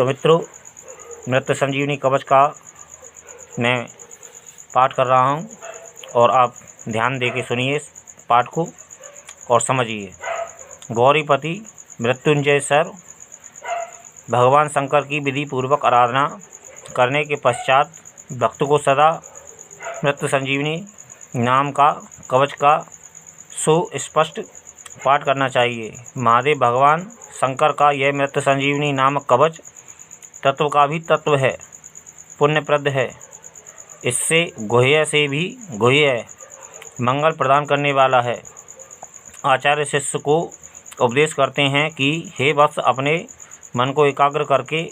तो मित्रों, मृत संजीवनी कवच का मैं पाठ कर रहा हूँ और आप ध्यान दे के सुनिए इस पाठ को और समझिए। गौरीपति मृत्युंजय सर भगवान शंकर की विधि पूर्वक आराधना करने के पश्चात भक्त को सदा मृत संजीवनी नाम का कवच का सुस्पष्ट पाठ करना चाहिए। महादेव भगवान शंकर का यह मृत संजीवनी नामक कवच तत्व का भी तत्व है, पुण्यप्रद है। इससे गुह्य से भी गुह्य मंगल प्रदान करने वाला है। आचार्य शिष्य को उपदेश करते हैं कि हे वत्स, अपने मन को एकाग्र करके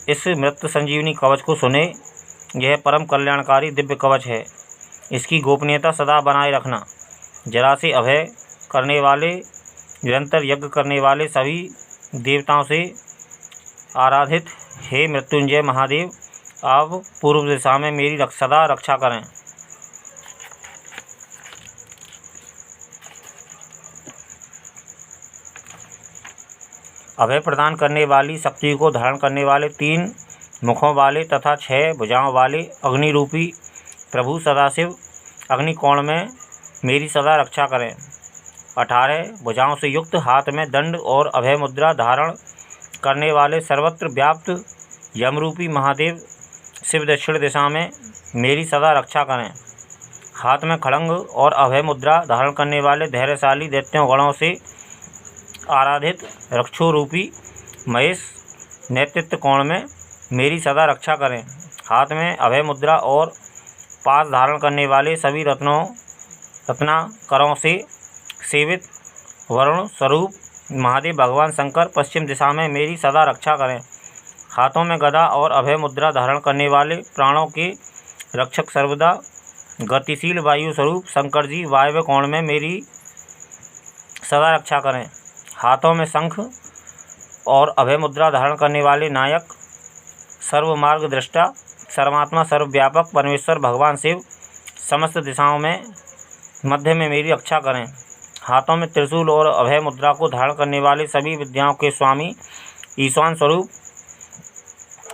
इस मृत संजीवनी कवच को सुने। यह परम कल्याणकारी दिव्य कवच है। इसकी गोपनीयता सदा बनाए रखना। जरा से अभय करने वाले, निरंतर यज्ञ करने वाले सभी देवताओं से आराधित हे मृत्युंजय महादेव, आप पूर्व दिशा में मेरी सदा रक्षा करें। अभय प्रदान करने वाली शक्ति को धारण करने वाले 3 मुखों वाले तथा 6 भुजाओं वाले अग्नि रूपी प्रभु सदाशिव अग्निकोण में मेरी सदा रक्षा करें। 18 भुजाओं से युक्त हाथ में दंड और अभय मुद्रा धारण करने वाले सर्वत्र व्याप्त यमरूपी महादेव शिव दक्षिण दिशा में मेरी सदा रक्षा करें। हाथ में खड़ंग और अभय मुद्रा धारण करने वाले धैर्यशाली दैत्यों गणों से आराधित रक्षो रूपी महेश नेतृत्व कोण में मेरी सदा रक्षा करें। हाथ में अभय मुद्रा और पास धारण करने वाले सभी रत्नाकरों से सेवित वरुण स्वरूप महादेव भगवान शंकर पश्चिम दिशा में मेरी सदा रक्षा करें। हाथों में गदा और अभय मुद्रा धारण करने वाले प्राणों के रक्षक सर्वदा गतिशील वायु स्वरूप शंकर जी वायव्य कोण में मेरी सदा रक्षा करें। हाथों में शंख और अभय मुद्रा धारण करने वाले नायक सर्वमार्ग दृष्टा सर्वात्मा सर्वव्यापक परमेश्वर भगवान शिव समस्त दिशाओं में मध्य में मेरी रक्षा करें। हाथों में त्रिशूल और अभय मुद्रा को धारण करने वाले सभी विद्याओं के स्वामी ईशान स्वरूप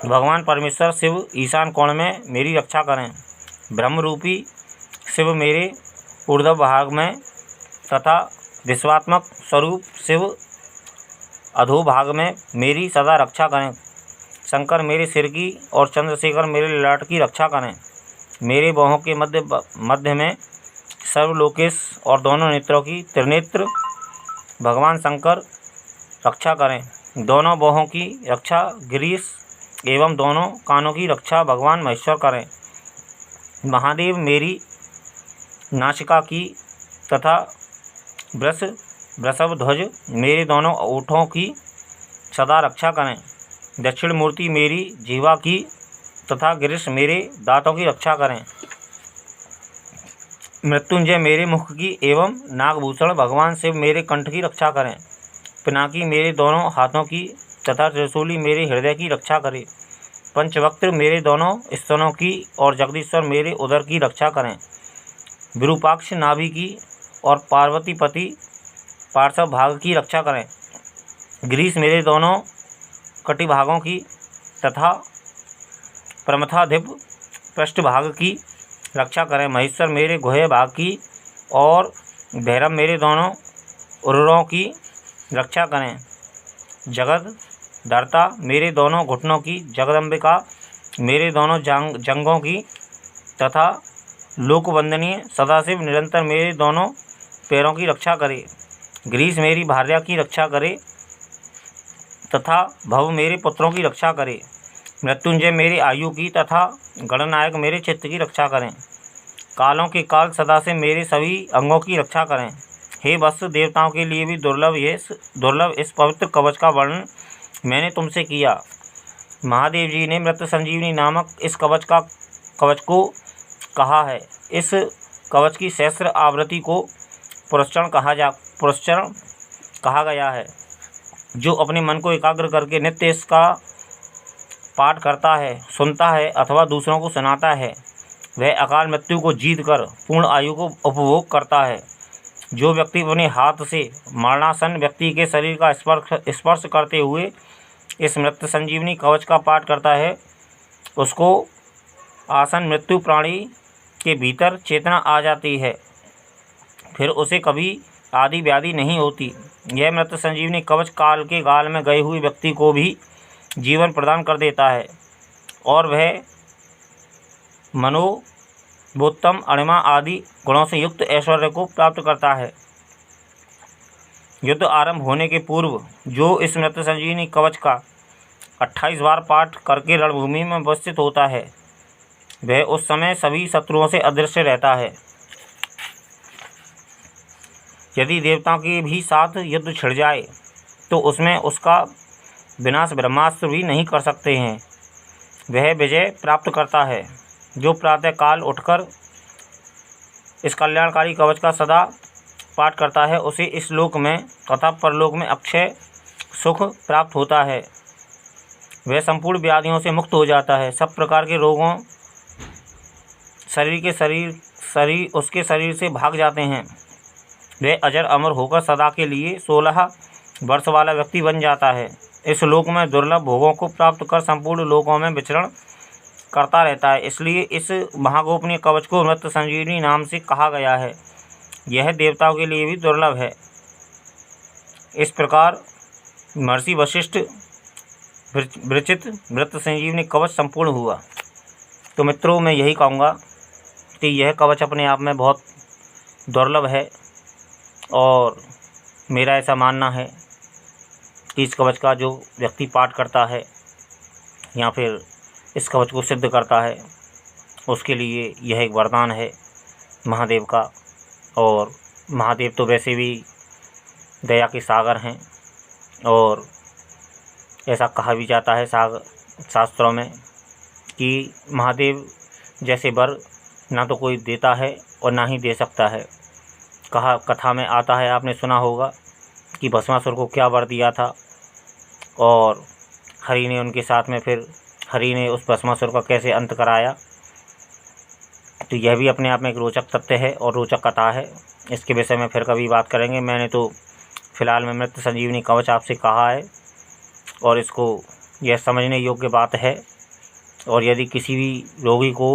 भगवान परमेश्वर शिव ईशान कोण में मेरी रक्षा करें। ब्रह्म रूपी शिव मेरे ऊर्ध्व भाग में तथा विश्वात्मक स्वरूप शिव अधोभाग में मेरी सदा रक्षा करें। शंकर मेरे सिर की और चंद्रशेखर मेरे ललाट की रक्षा करें। मेरे बाहों के मध्य में सर्वलोकेश और दोनों नेत्रों की त्रिनेत्र भगवान शंकर रक्षा करें। दोनों बाहों की रक्षा गिरीश एवं दोनों कानों की रक्षा भगवान महेश्वर करें। महादेव मेरी नासिका की तथा वृषभ ध्वज मेरे दोनों ओठों की सदा रक्षा करें। दक्षिण मूर्ति मेरी जीवा की तथा गिरीश मेरे दांतों की रक्षा करें। मृत्युंजय मेरे मुख की एवं नागभूषण भगवान शिव मेरे कंठ की रक्षा करें। पिनाकी मेरे दोनों हाथों की तथा त्रिशूली मेरे हृदय की रक्षा करे। पंचवक्त्र मेरे दोनों स्तनों की और जगदीश्वर मेरे उदर की रक्षा करें। विरूपाक्ष नाभि की और पार्वतीपति पार्श्व भाग की रक्षा करें। गिरीश मेरे दोनों कटिभागों की तथा प्रमथाधिप पृष्ठभाग की रक्षा करें। महेश्वर मेरे गुह्य भाग की और भैरव मेरे दोनों उरुरों की रक्षा करें। जगत धर्ता मेरे दोनों घुटनों की, जगदम्बिका मेरे दोनों जंघों की तथा लोकवंदनीय सदाशिव निरंतर मेरे दोनों पैरों की रक्षा करे। गिरीश मेरी भार्या की रक्षा करे तथा भव मेरे पुत्रों की रक्षा करे। मृत्युंजय मेरी आयु की तथा गणनायक मेरे चित्त की रक्षा करें। कालों के काल सदा से मेरे सभी अंगों की रक्षा करें। हे वत्स, देवताओं के लिए भी दुर्लभ इस पवित्र कवच का वर्णन मैंने तुमसे किया। महादेव जी ने मृत संजीवनी नामक इस कवच को कहा है। इस कवच की सहस्त्र आवृत्ति को पुरस्चरण कहा गया है। जो अपने मन को एकाग्र करके नित्य इसका पाठ करता है, सुनता है अथवा दूसरों को सुनाता है, वह अकाल मृत्यु को जीत कर पूर्ण आयु को उपभोग करता है। जो व्यक्ति अपने हाथ से मरणासन व्यक्ति के शरीर का स्पर्श करते हुए इस मृत संजीवनी कवच का पाठ करता है उसको आसन मृत्यु प्राणी के भीतर चेतना आ जाती है, फिर उसे कभी आदि व्याधि नहीं होती। यह मृत संजीवनी कवच काल के गाल में गए हुए व्यक्ति को भी जीवन प्रदान कर देता है और वह मनोबोत्तम अणिमा आदि गुणों से युक्त ऐश्वर्य को प्राप्त करता है। युद्ध आरंभ होने के पूर्व जो इस मृत संजीवनी कवच का 28 बार पाठ करके रणभूमि में उपस्थित होता है, वह उस समय सभी शत्रुओं से अदृश्य रहता है। यदि देवताओं के भी साथ युद्ध छिड़ जाए तो उसमें उसका विनाश ब्रह्मास्त्र भी नहीं कर सकते हैं। वह विजय प्राप्त करता है। जो प्रातःकाल उठकर इस कल्याणकारी कवच का सदा पाठ करता है उसे इस लोक में तथा परलोक में अक्षय सुख प्राप्त होता है। वह संपूर्ण व्याधियों से मुक्त हो जाता है। सब प्रकार के रोगों शरीर उसके शरीर से भाग जाते हैं। वह अजर अमर होकर सदा के लिए 16 वर्ष वाला व्यक्ति बन जाता है। इस लोक में दुर्लभ भोगों को प्राप्त कर संपूर्ण लोकों में विचरण करता रहता है। इसलिए इस महागोपनीय कवच को मृत संजीवनी नाम से कहा गया है। यह देवताओं के लिए भी दुर्लभ है। इस प्रकार महर्षि वशिष्ठ विरचित मृत संजीवनी कवच संपूर्ण हुआ। तो मित्रों, मैं यही कहूँगा कि यह कवच अपने आप में बहुत दुर्लभ है और मेरा ऐसा मानना है कि इस कवच का जो व्यक्ति पाठ करता है या फिर इस कवच को सिद्ध करता है उसके लिए यह एक वरदान है महादेव का। और महादेव तो वैसे भी दया के सागर हैं और ऐसा कहा भी जाता है शास्त्रों में कि महादेव जैसे वर ना तो कोई देता है और ना ही दे सकता है। कथा में आता है, आपने सुना होगा कि भस्मासुर को क्या वर दिया था और हरि ने उनके साथ में फिर हरि ने उस भस्मासुर का कैसे अंत कराया। तो यह भी अपने आप में एक रोचक तथ्य है और रोचक कथा है। इसके विषय में फिर कभी बात करेंगे। मैंने तो फिलहाल में मृत संजीवनी कवच आपसे कहा है और इसको यह समझने योग्य बात है। और यदि किसी भी रोगी को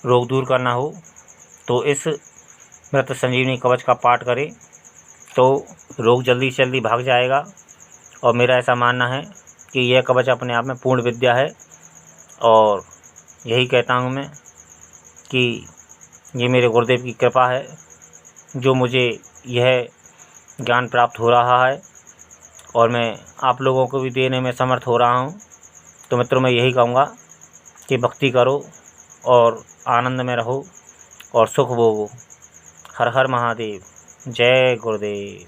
रोग दूर करना हो तो इस मृत संजीवनी कवच का पाठ करे तो रोग जल्दी से जल्दी भाग जाएगा। और मेरा ऐसा मानना है कि यह कवच अपने आप में पूर्ण विद्या है और यही कहता हूँ मैं कि ये मेरे गुरुदेव की कृपा है जो मुझे यह ज्ञान प्राप्त हो रहा है और मैं आप लोगों को भी देने में समर्थ हो रहा हूँ। तो मित्रों, मैं यही कहूँगा कि भक्ति करो और आनंद में रहो और सुख भोगो। हर हर महादेव। जय गुरुदेव।